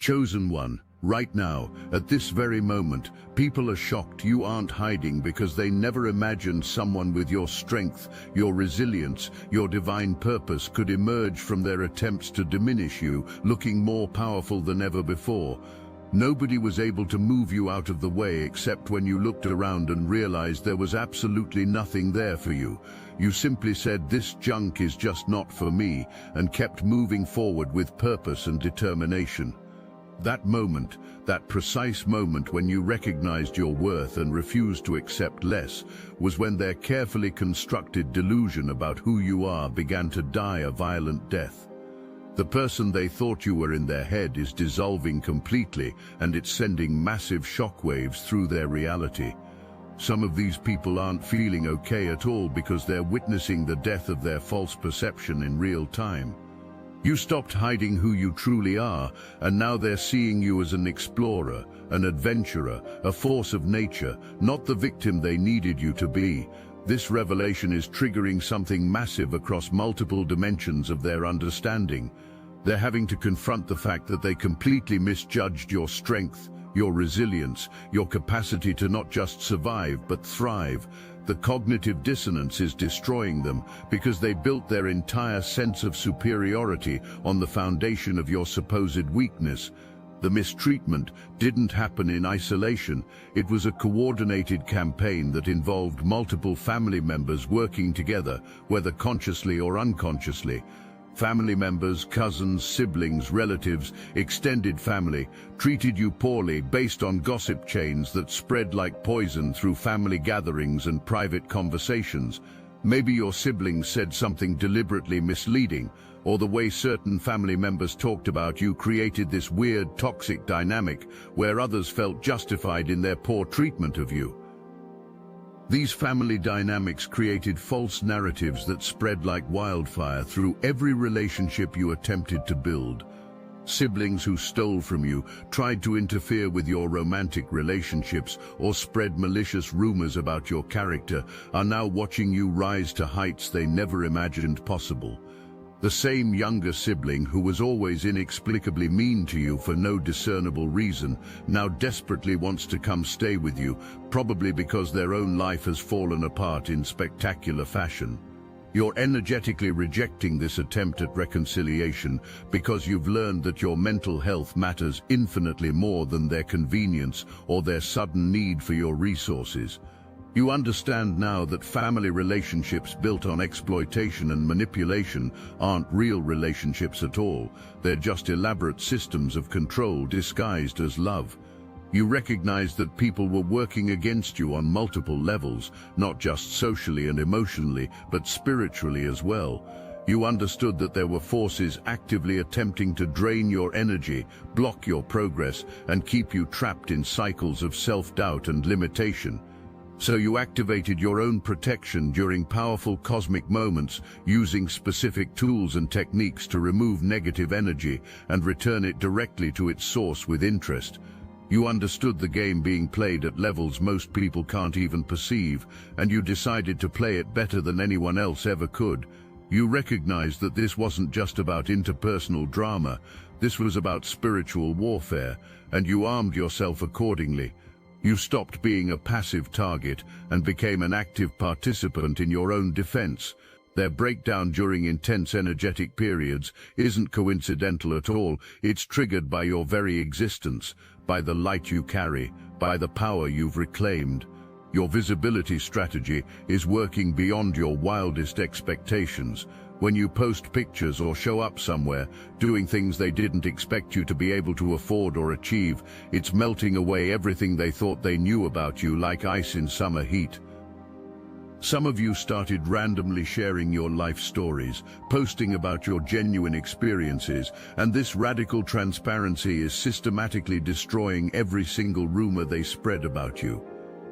Chosen one, right now, at this very moment, people are shocked you aren't hiding because they never imagined someone with your strength, your resilience, your divine purpose could emerge from their attempts to diminish you, looking more powerful than ever before. Nobody was able to move you out of the way except when you looked around and realized there was absolutely nothing there for you. You simply said, "This junk is just not for me," and kept moving forward with purpose and determination. That moment, that precise moment when you recognized your worth and refused to accept less, was when their carefully constructed delusion about who you are began to die a violent death. The person they thought you were in their head is dissolving completely, and it's sending massive shockwaves through their reality. Some of these people aren't feeling okay at all because they're witnessing the death of their false perception in real time. You stopped hiding who you truly are, and now they're seeing you as an explorer, an adventurer, a force of nature, not the victim they needed you to be. This revelation is triggering something massive across multiple dimensions of their understanding. They're having to confront the fact that they completely misjudged your strength, your resilience, your capacity to not just survive but thrive. The cognitive dissonance is destroying them because they built their entire sense of superiority on the foundation of your supposed weakness. The mistreatment didn't happen in isolation. It was a coordinated campaign that involved multiple family members working together, whether consciously or unconsciously. Family members, cousins, siblings, relatives, extended family treated you poorly based on gossip chains that spread like poison through family gatherings and private conversations. Maybe your siblings said something deliberately misleading, or the way certain family members talked about you created this weird, toxic dynamic where others felt justified in their poor treatment of you. These family dynamics created false narratives that spread like wildfire through every relationship you attempted to build. Siblings who stole from you, tried to interfere with your romantic relationships, or spread malicious rumors about your character, are now watching you rise to heights they never imagined possible. The same younger sibling who was always inexplicably mean to you for no discernible reason now desperately wants to come stay with you, probably because their own life has fallen apart in spectacular fashion. You're energetically rejecting this attempt at reconciliation because you've learned that your mental health matters infinitely more than their convenience or their sudden need for your resources. You understand now that family relationships built on exploitation and manipulation aren't real relationships at all. They're just elaborate systems of control disguised as love. You recognize that people were working against you on multiple levels, not just socially and emotionally, but spiritually as well. You understood that there were forces actively attempting to drain your energy, block your progress, and keep you trapped in cycles of self-doubt and limitation. So you activated your own protection during powerful cosmic moments, using specific tools and techniques to remove negative energy and return it directly to its source with interest. You understood the game being played at levels most people can't even perceive, and you decided to play it better than anyone else ever could. You recognized that this wasn't just about interpersonal drama, this was about spiritual warfare, and you armed yourself accordingly. You stopped being a passive target and became an active participant in your own defense. Their breakdown during intense energetic periods isn't coincidental at all. It's triggered by your very existence, by the light you carry, by the power you've reclaimed. Your visibility strategy is working beyond your wildest expectations. When you post pictures or show up somewhere, doing things they didn't expect you to be able to afford or achieve, it's melting away everything they thought they knew about you like ice in summer heat. Some of you started randomly sharing your life stories, posting about your genuine experiences, and this radical transparency is systematically destroying every single rumor they spread about you.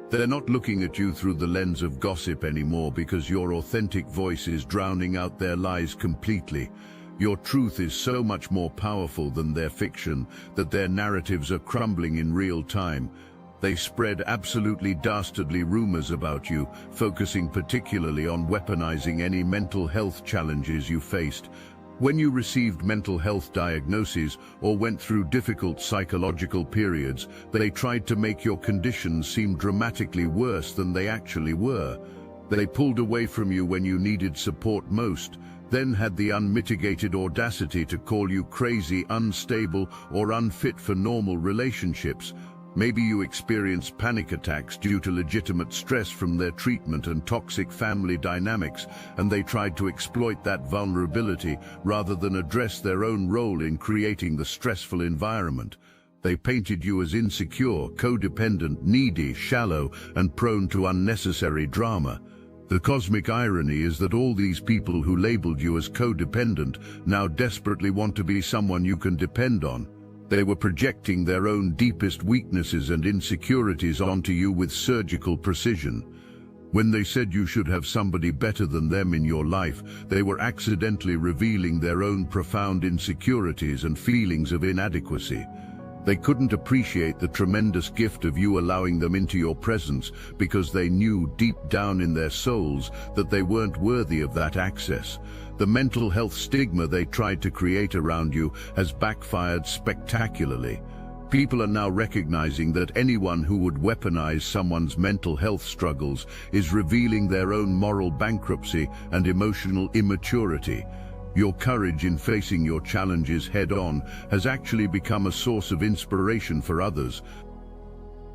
They're not looking at you through the lens of gossip anymore because your authentic voice is drowning out their lies completely. Your truth is so much more powerful than their fiction that their narratives are crumbling in real time. They spread absolutely dastardly rumors about you, focusing particularly on weaponizing any mental health challenges you faced. When you received mental health diagnoses or went through difficult psychological periods, they tried to make your conditions seem dramatically worse than they actually were. They pulled away from you when you needed support most, then had the unmitigated audacity to call you crazy, unstable, or unfit for normal relationships. Maybe you experienced panic attacks due to legitimate stress from their treatment and toxic family dynamics, and they tried to exploit that vulnerability rather than address their own role in creating the stressful environment. They painted you as insecure, codependent, needy, shallow, and prone to unnecessary drama. The cosmic irony is that all these people who labeled you as codependent now desperately want to be someone you can depend on. They were projecting their own deepest weaknesses and insecurities onto you with surgical precision. When they said you should have somebody better than them in your life, they were accidentally revealing their own profound insecurities and feelings of inadequacy. They couldn't appreciate the tremendous gift of you allowing them into your presence because they knew deep down in their souls that they weren't worthy of that access. The mental health stigma they tried to create around you has backfired spectacularly. People are now recognizing that anyone who would weaponize someone's mental health struggles is revealing their own moral bankruptcy and emotional immaturity. Your courage in facing your challenges head-on has actually become a source of inspiration for others.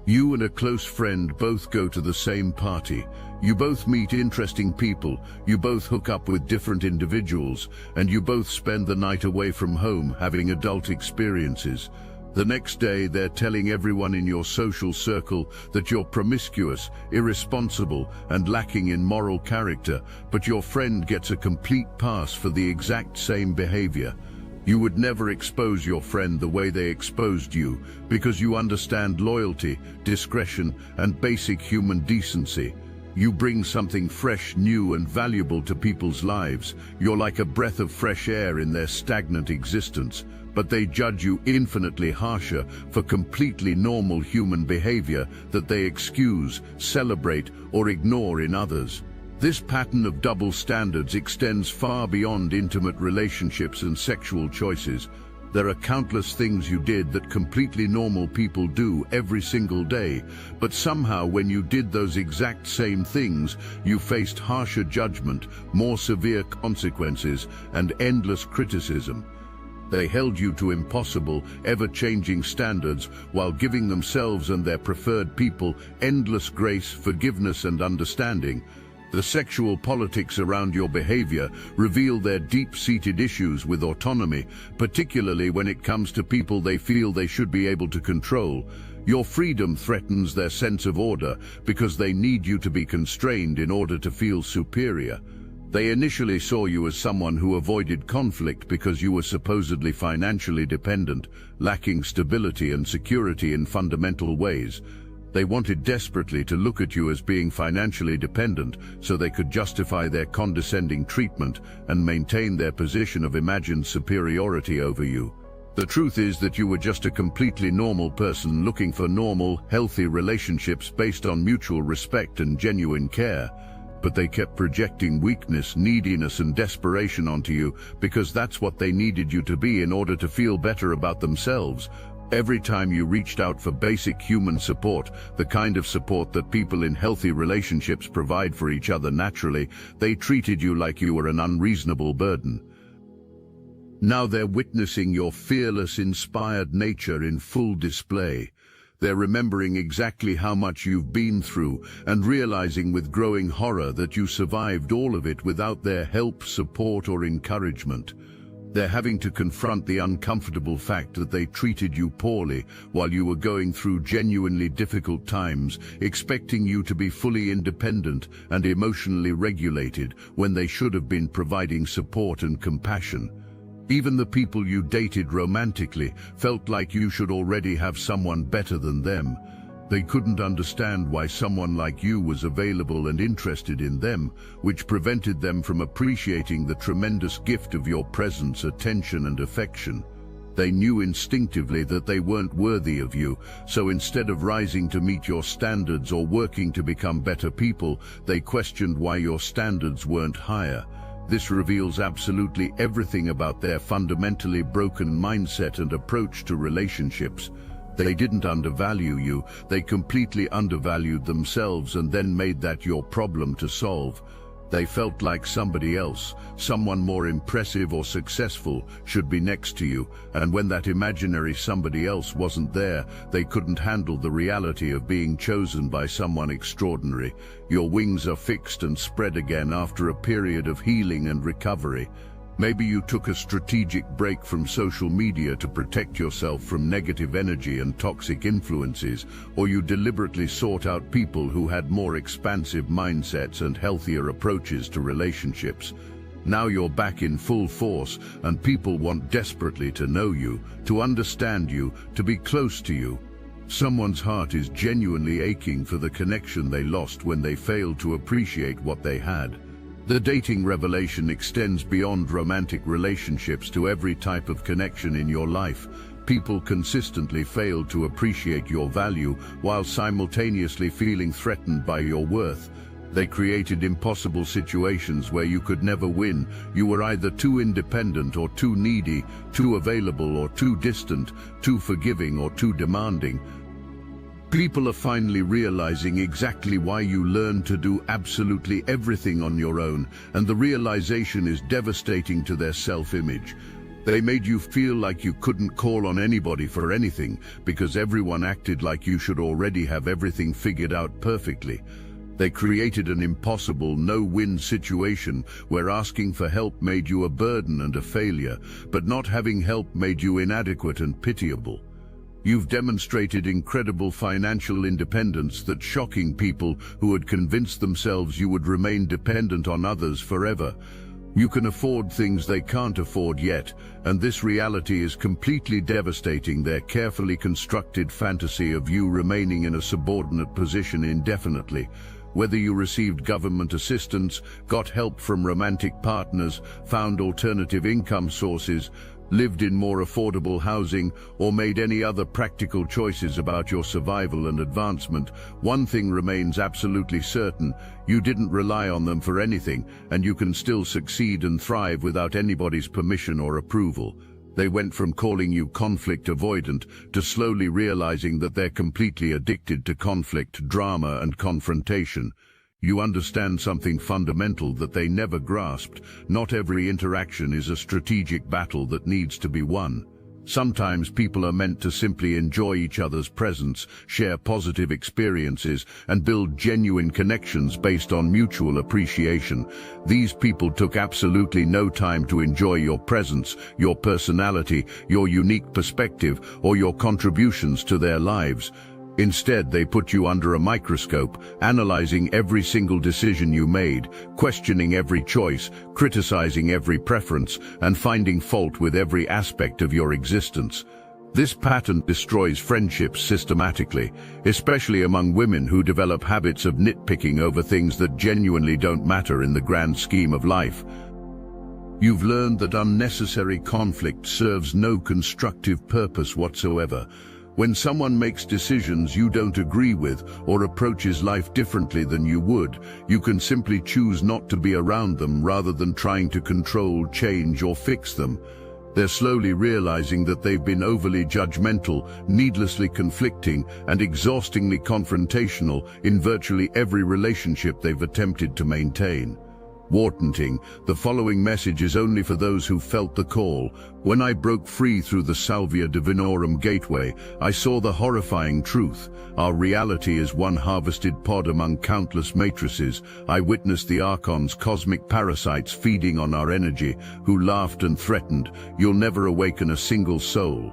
You and a close friend both go to the same party. You both meet interesting people, you both hook up with different individuals, and you both spend the night away from home having adult experiences. The next day, they're telling everyone in your social circle that you're promiscuous, irresponsible, and lacking in moral character, but your friend gets a complete pass for the exact same behavior. You would never expose your friend the way they exposed you, because you understand loyalty, discretion, and basic human decency. You bring something fresh, new, and valuable to people's lives. You're like a breath of fresh air in their stagnant existence. But they judge you infinitely harsher for completely normal human behavior that they excuse, celebrate, or ignore in others. This pattern of double standards extends far beyond intimate relationships and sexual choices. There are countless things you did that completely normal people do every single day, but somehow when you did those exact same things, you faced harsher judgment, more severe consequences, and endless criticism. They held you to impossible, ever-changing standards while giving themselves and their preferred people endless grace, forgiveness, and understanding. The sexual politics around your behavior reveal their deep-seated issues with autonomy, particularly when it comes to people they feel they should be able to control. Your freedom threatens their sense of order because they need you to be constrained in order to feel superior. They initially saw you as someone who avoided conflict because you were supposedly financially dependent, lacking stability and security in fundamental ways. They wanted desperately to look at you as being financially dependent so they could justify their condescending treatment and maintain their position of imagined superiority over you. The truth is that you were just a completely normal person looking for normal, healthy relationships based on mutual respect and genuine care. But they kept projecting weakness, neediness, and desperation onto you because that's what they needed you to be in order to feel better about themselves. Every time you reached out for basic human support, the kind of support that people in healthy relationships provide for each other naturally, they treated you like you were an unreasonable burden. Now they're witnessing your fearless, inspired nature in full display. They're remembering exactly how much you've been through and realizing with growing horror that you survived all of it without their help, support, or encouragement. They're having to confront the uncomfortable fact that they treated you poorly while you were going through genuinely difficult times, expecting you to be fully independent and emotionally regulated when they should have been providing support and compassion. Even the people you dated romantically felt like you should already have someone better than them. They couldn't understand why someone like you was available and interested in them, which prevented them from appreciating the tremendous gift of your presence, attention, and affection. They knew instinctively that they weren't worthy of you, so instead of rising to meet your standards or working to become better people, they questioned why your standards weren't higher. This reveals absolutely everything about their fundamentally broken mindset and approach to relationships. They didn't undervalue you, they completely undervalued themselves and then made that your problem to solve. They felt like somebody else, someone more impressive or successful, should be next to you, and when that imaginary somebody else wasn't there, they couldn't handle the reality of being chosen by someone extraordinary. Your wings are fixed and spread again after a period of healing and recovery. Maybe you took a strategic break from social media to protect yourself from negative energy and toxic influences, or you deliberately sought out people who had more expansive mindsets and healthier approaches to relationships. Now you're back in full force, and people want desperately to know you, to understand you, to be close to you. Someone's heart is genuinely aching for the connection they lost when they failed to appreciate what they had. The dating revelation extends beyond romantic relationships to every type of connection in your life. People consistently fail to appreciate your value while simultaneously feeling threatened by your worth. They created impossible situations where you could never win. You were either too independent or too needy, too available or too distant, too forgiving or too demanding. People are finally realizing exactly why you learned to do absolutely everything on your own, and the realization is devastating to their self-image. They made you feel like you couldn't call on anybody for anything because everyone acted like you should already have everything figured out perfectly. They created an impossible no-win situation where asking for help made you a burden and a failure, but not having help made you inadequate and pitiable. You've demonstrated incredible financial independence that's shocking people who had convinced themselves you would remain dependent on others forever. You can afford things they can't afford yet, and this reality is completely devastating their carefully constructed fantasy of you remaining in a subordinate position indefinitely. Whether you received government assistance, got help from romantic partners, found alternative income sources, lived in more affordable housing, or made any other practical choices about your survival and advancement, one thing remains absolutely certain: you didn't rely on them for anything, and you can still succeed and thrive without anybody's permission or approval. They went from calling you conflict avoidant to slowly realizing that they're completely addicted to conflict, drama, and confrontation. You understand something fundamental that they never grasped. Not every interaction is a strategic battle that needs to be won. Sometimes people are meant to simply enjoy each other's presence, share positive experiences, and build genuine connections based on mutual appreciation. These people took absolutely no time to enjoy your presence, your personality, your unique perspective, or your contributions to their lives. Instead, they put you under a microscope, analyzing every single decision you made, questioning every choice, criticizing every preference, and finding fault with every aspect of your existence. This pattern destroys friendships systematically, especially among women who develop habits of nitpicking over things that genuinely don't matter in the grand scheme of life. You've learned that unnecessary conflict serves no constructive purpose whatsoever. When someone makes decisions you don't agree with or approaches life differently than you would, you can simply choose not to be around them rather than trying to control, change, or fix them. They're slowly realizing that they've been overly judgmental, needlessly conflicting, and exhaustingly confrontational in virtually every relationship they've attempted to maintain. Wartanting, the following message is only for those who felt the call. When I broke free through the Salvia Divinorum gateway, I saw the horrifying truth. Our reality is one harvested pod among countless matrices. I witnessed the Archon's cosmic parasites feeding on our energy, who laughed and threatened, "You'll never awaken a single soul."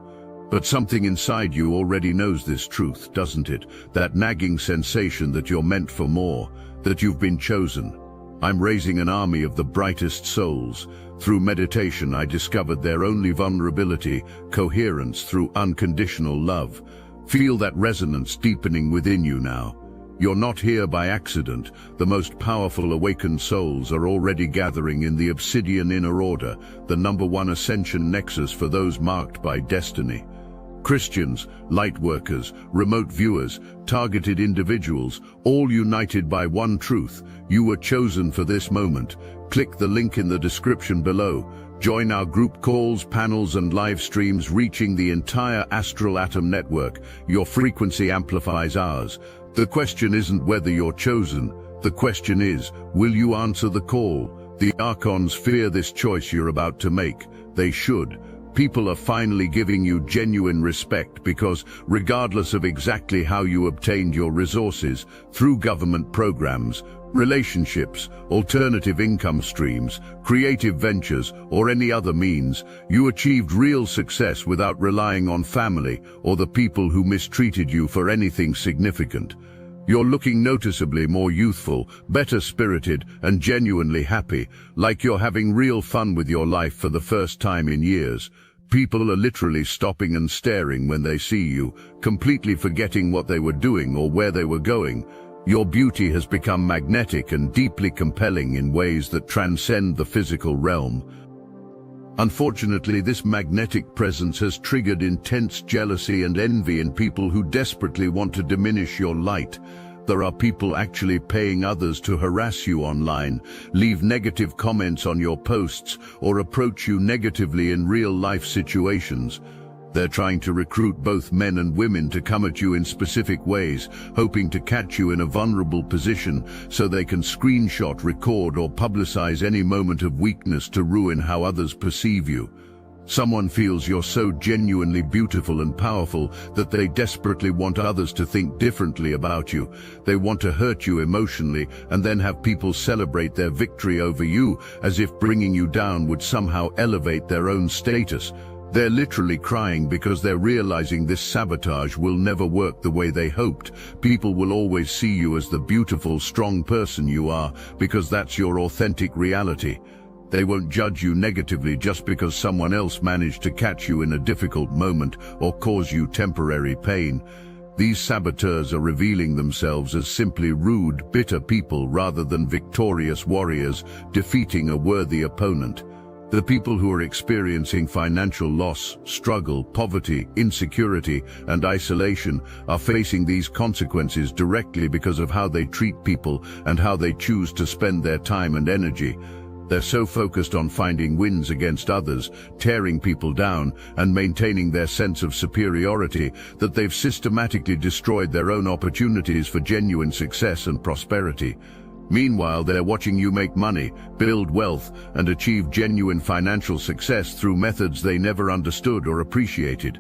But something inside you already knows this truth, doesn't it? That nagging sensation that you're meant for more, that you've been chosen. I'm raising an army of the brightest souls. Through meditation, I discovered their only vulnerability, coherence through unconditional love. Feel that resonance deepening within you now. You're not here by accident. The most powerful awakened souls are already gathering in the Obsidian Inner Order, the #1 ascension nexus for those marked by destiny. Christians, light workers, remote viewers, targeted individuals, all united by one truth: you were chosen for this moment. Click the link in the description below. Join our group calls, panels, and live streams reaching the entire astral atom network. Your frequency amplifies ours. The question isn't whether you're chosen. The question is, will you answer the call? The Archons fear this choice you're about to make. They should. People are finally giving you genuine respect because, regardless of exactly how you obtained your resources, through government programs, relationships, alternative income streams, creative ventures, or any other means, you achieved real success without relying on family or the people who mistreated you for anything significant. You're looking noticeably more youthful, better spirited, and genuinely happy, like you're having real fun with your life for the first time in years. People are literally stopping and staring when they see you, completely forgetting what they were doing or where they were going. Your beauty has become magnetic and deeply compelling in ways that transcend the physical realm. Unfortunately, this magnetic presence has triggered intense jealousy and envy in people who desperately want to diminish your light. There are people actually paying others to harass you online, leave negative comments on your posts, or approach you negatively in real-life situations. They're trying to recruit both men and women to come at you in specific ways, hoping to catch you in a vulnerable position so they can screenshot, record, or publicize any moment of weakness to ruin how others perceive you. Someone feels you're so genuinely beautiful and powerful that they desperately want others to think differently about you. They want to hurt you emotionally and then have people celebrate their victory over you as if bringing you down would somehow elevate their own status. They're literally crying because they're realizing this sabotage will never work the way they hoped. People will always see you as the beautiful, strong person you are because that's your authentic reality. They won't judge you negatively just because someone else managed to catch you in a difficult moment or cause you temporary pain. These saboteurs are revealing themselves as simply rude, bitter people rather than victorious warriors defeating a worthy opponent. The people who are experiencing financial loss, struggle, poverty, insecurity, and isolation are facing these consequences directly because of how they treat people and how they choose to spend their time and energy. They're so focused on finding wins against others, tearing people down, and maintaining their sense of superiority that they've systematically destroyed their own opportunities for genuine success and prosperity. Meanwhile, they're watching you make money, build wealth, and achieve genuine financial success through methods they never understood or appreciated.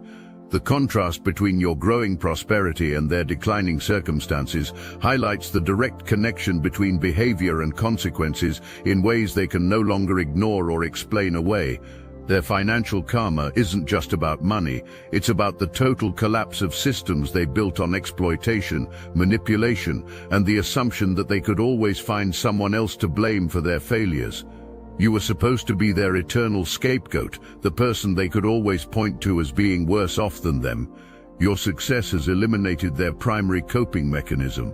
The contrast between your growing prosperity and their declining circumstances highlights the direct connection between behavior and consequences in ways they can no longer ignore or explain away. Their financial karma isn't just about money, it's about the total collapse of systems they built on exploitation, manipulation, and the assumption that they could always find someone else to blame for their failures. You were supposed to be their eternal scapegoat, the person they could always point to as being worse off than them. Your success has eliminated their primary coping mechanism.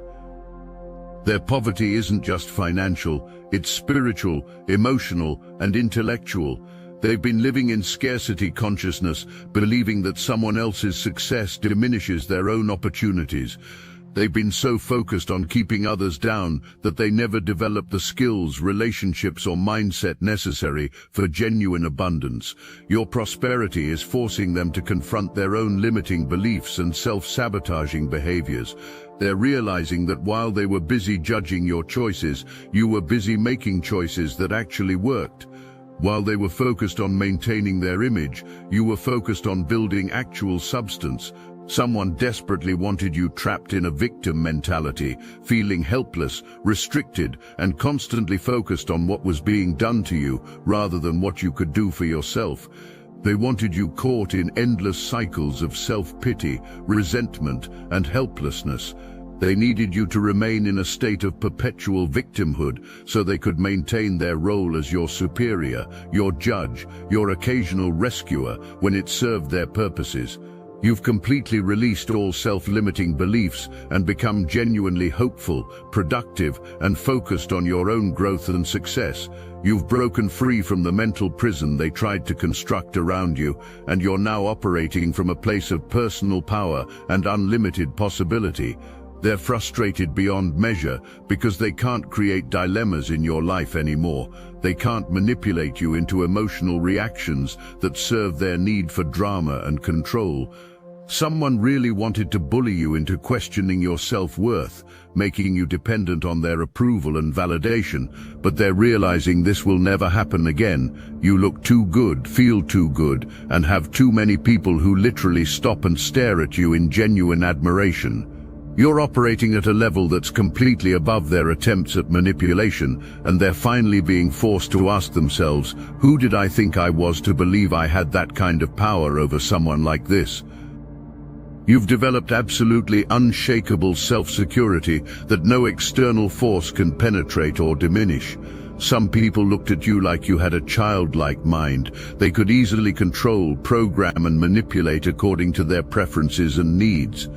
Their poverty isn't just financial, it's spiritual, emotional, and intellectual. They've been living in scarcity consciousness, believing that someone else's success diminishes their own opportunities. They've been so focused on keeping others down that they never develop the skills, relationships, or mindset necessary for genuine abundance. Your prosperity is forcing them to confront their own limiting beliefs and self-sabotaging behaviors. They're realizing that while they were busy judging your choices, you were busy making choices that actually worked. While they were focused on maintaining their image, you were focused on building actual substance. Someone desperately wanted you trapped in a victim mentality, feeling helpless, restricted, and constantly focused on what was being done to you rather than what you could do for yourself. They wanted you caught in endless cycles of self-pity, resentment, and helplessness. They needed you to remain in a state of perpetual victimhood so they could maintain their role as your superior, your judge, your occasional rescuer when it served their purposes. You've completely released all self-limiting beliefs and become genuinely hopeful, productive, and focused on your own growth and success. You've broken free from the mental prison they tried to construct around you, and you're now operating from a place of personal power and unlimited possibility. They're frustrated beyond measure because they can't create dilemmas in your life anymore. They can't manipulate you into emotional reactions that serve their need for drama and control. Someone really wanted to bully you into questioning your self-worth, making you dependent on their approval and validation, but they're realizing this will never happen again. You look too good, feel too good, and have too many people who literally stop and stare at you in genuine admiration. You're operating at a level that's completely above their attempts at manipulation, and they're finally being forced to ask themselves, who did I think I was to believe I had that kind of power over someone like this? You've developed absolutely unshakable self-security that no external force can penetrate or diminish. Some people looked at you like you had a childlike mind. They could easily control, program, and manipulate according to their preferences and needs.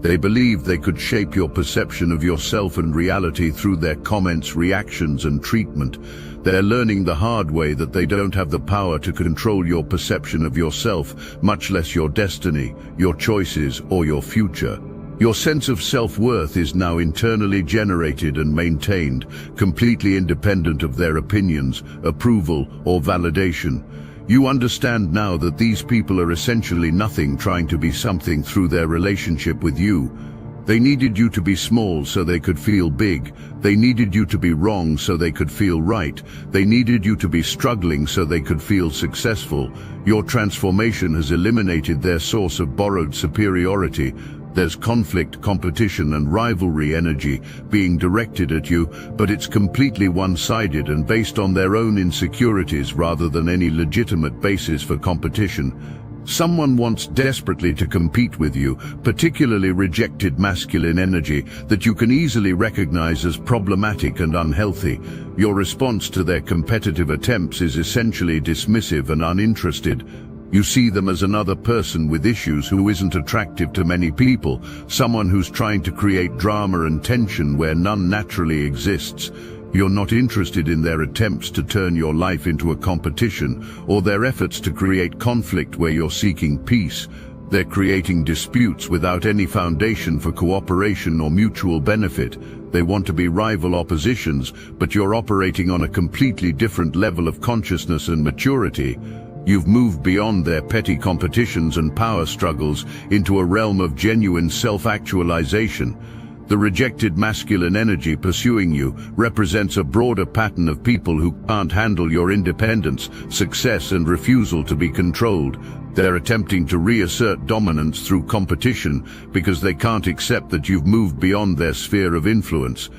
They believed they could shape your perception of yourself and reality through their comments, reactions, and treatment. They're learning the hard way that they don't have the power to control your perception of yourself, much less your destiny, your choices, or your future. Your sense of self-worth is now internally generated and maintained, completely independent of their opinions, approval, or validation. You understand now that these people are essentially nothing trying to be something through their relationship with you. They needed you to be small so they could feel big. They needed you to be wrong so they could feel right. They needed you to be struggling so they could feel successful. Your transformation has eliminated their source of borrowed superiority. There's conflict, competition, and rivalry energy being directed at you, but it's completely one-sided and based on their own insecurities rather than any legitimate basis for competition. Someone wants desperately to compete with you, particularly rejected masculine energy that you can easily recognize as problematic and unhealthy. Your response to their competitive attempts is essentially dismissive and uninterested. You see them as another person with issues who isn't attractive to many people, someone who's trying to create drama and tension where none naturally exists. You're not interested in their attempts to turn your life into a competition or their efforts to create conflict where you're seeking peace. They're creating disputes without any foundation for cooperation or mutual benefit. They want to be rival oppositions, but you're operating on a completely different level of consciousness and maturity. You've moved beyond their petty competitions and power struggles into a realm of genuine self-actualization. The rejected masculine energy pursuing you represents a broader pattern of people who can't handle your independence, success, and refusal to be controlled. They're attempting to reassert dominance through competition because they can't accept that you've moved beyond their sphere of influence.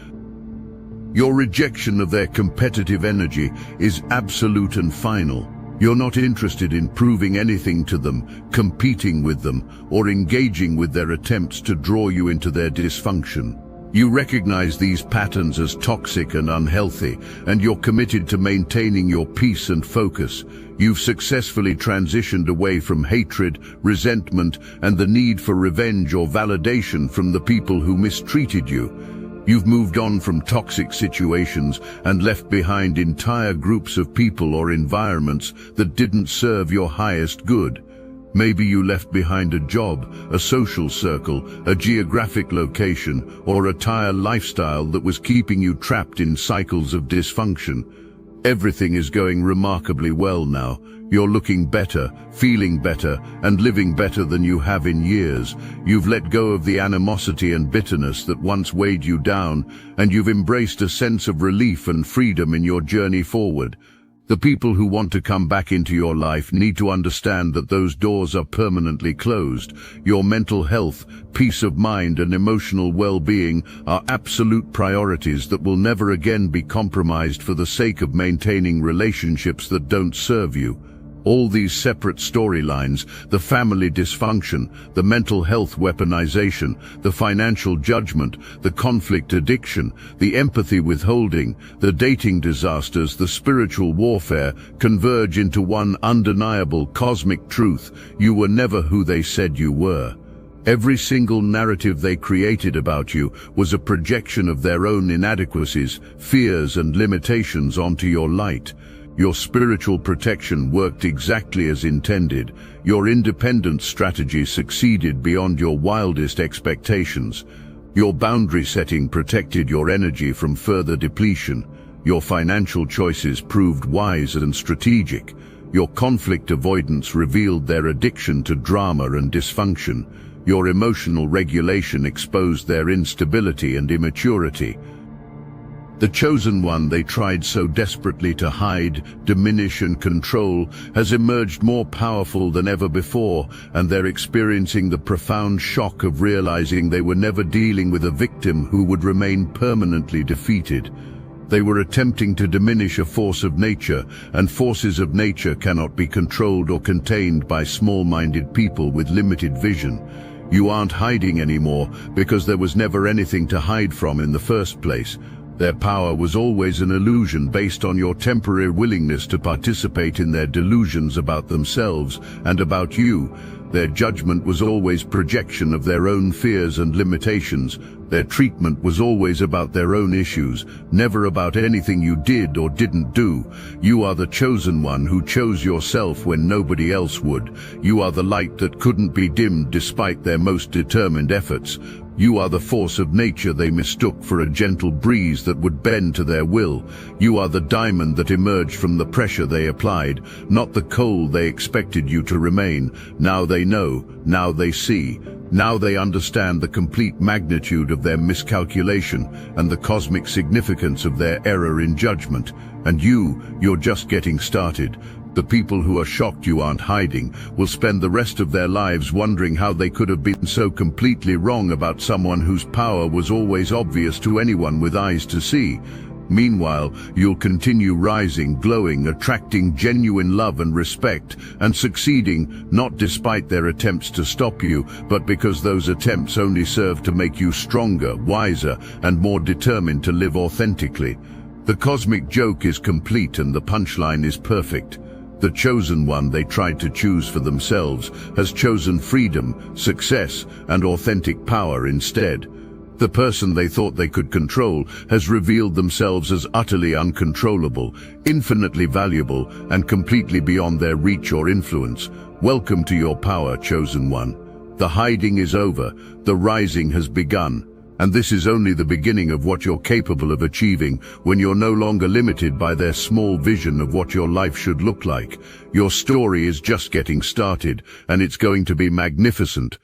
Your rejection of their competitive energy is absolute and final. You're not interested in proving anything to them, competing with them, or engaging with their attempts to draw you into their dysfunction. You recognize these patterns as toxic and unhealthy, and you're committed to maintaining your peace and focus. You've successfully transitioned away from hatred, resentment, and the need for revenge or validation from the people who mistreated you. You've moved on from toxic situations and left behind entire groups of people or environments that didn't serve your highest good. Maybe you left behind a job, a social circle, a geographic location, or a entire lifestyle that was keeping you trapped in cycles of dysfunction. Everything is going remarkably well now. You're looking better, feeling better, and living better than you have in years. You've let go of the animosity and bitterness that once weighed you down, and you've embraced a sense of relief and freedom in your journey forward. The people who want to come back into your life need to understand that those doors are permanently closed. Your mental health, peace of mind, and emotional well-being are absolute priorities that will never again be compromised for the sake of maintaining relationships that don't serve you. All these separate storylines, the family dysfunction, the mental health weaponization, the financial judgment, the conflict addiction, the empathy withholding, the dating disasters, the spiritual warfare, converge into one undeniable cosmic truth: you were never who they said you were. Every single narrative they created about you was a projection of their own inadequacies, fears, and limitations onto your light. Your spiritual protection worked exactly as intended. Your independence strategy succeeded beyond your wildest expectations. Your boundary setting protected your energy from further depletion. Your financial choices proved wise and strategic. Your conflict avoidance revealed their addiction to drama and dysfunction. Your emotional regulation exposed their instability and immaturity. The chosen one they tried so desperately to hide, diminish and control has emerged more powerful than ever before, and they're experiencing the profound shock of realizing they were never dealing with a victim who would remain permanently defeated. They were attempting to diminish a force of nature, and forces of nature cannot be controlled or contained by small-minded people with limited vision. You aren't hiding anymore because there was never anything to hide from in the first place. Their power was always an illusion based on your temporary willingness to participate in their delusions about themselves and about you. Their judgment was always projection of their own fears and limitations. Their treatment was always about their own issues, never about anything you did or didn't do. You are the chosen one who chose yourself when nobody else would. You are the light that couldn't be dimmed despite their most determined efforts. You are the force of nature they mistook for a gentle breeze that would bend to their will. You are the diamond that emerged from the pressure they applied, not the coal they expected you to remain. Now they know, now they see. Now they understand the complete magnitude of their miscalculation and the cosmic significance of their error in judgment. And you're just getting started. The people who are shocked you aren't hiding will spend the rest of their lives wondering how they could have been so completely wrong about someone whose power was always obvious to anyone with eyes to see. Meanwhile, you'll continue rising, glowing, attracting genuine love and respect, and succeeding, not despite their attempts to stop you, but because those attempts only serve to make you stronger, wiser, and more determined to live authentically. The cosmic joke is complete and the punchline is perfect. The chosen one they tried to choose for themselves has chosen freedom, success, and authentic power instead. The person they thought they could control has revealed themselves as utterly uncontrollable, infinitely valuable, and completely beyond their reach or influence. Welcome to your power, chosen one. The hiding is over, the rising has begun. And this is only the beginning of what you're capable of achieving when you're no longer limited by their small vision of what your life should look like. Your story is just getting started, and it's going to be magnificent.